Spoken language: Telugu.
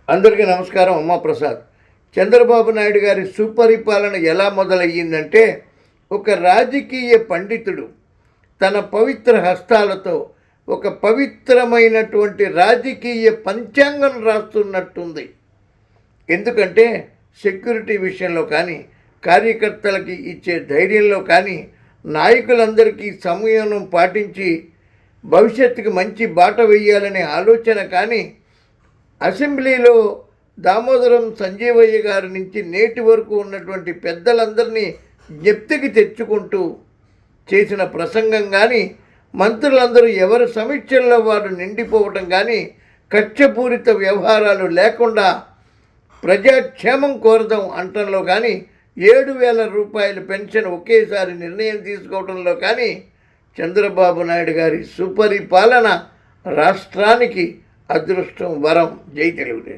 అందరికీ నమస్కారం. ఉమాప్రసాద్. చంద్రబాబు నాయుడు గారి సుపరిపాలన ఎలా మొదలయ్యిందంటే, ఒక రాజకీయ పండితుడు తన పవిత్ర హస్తాలతో ఒక పవిత్రమైనటువంటి రాజకీయ పంచాంగం రాస్తున్నట్టుంది. ఎందుకంటే సెక్యూరిటీ విషయంలో కానీ, కార్యకర్తలకి ఇచ్చే ధైర్యంలో కానీ, నాయకులందరికీ సమయం పాటించి భవిష్యత్తుకి మంచి బాట వేయాలనే ఆలోచన కానీ, అసెంబ్లీలో దామోదరం సంజీవయ్య గారి నుంచి నేటి వరకు ఉన్నటువంటి పెద్దలందరినీ జ్ఞప్తికి తెచ్చుకుంటూ చేసిన ప్రసంగం కానీ, మంత్రులందరూ ఎవరి సమీక్షల్లో వారు నిండిపోవటం కానీ, కక్షపూరిత వ్యవహారాలు లేకుండా ప్రజాక్షేమం కోరదాం అంటంలో కానీ, 7,000 రూపాయల పెన్షన్ ఒకేసారి నిర్ణయం తీసుకోవడంలో కానీ, చంద్రబాబు నాయుడు గారి సుపరిపాలన రాష్ట్రానికి అదృష్టం వరం. జై తెలుగుదేశం.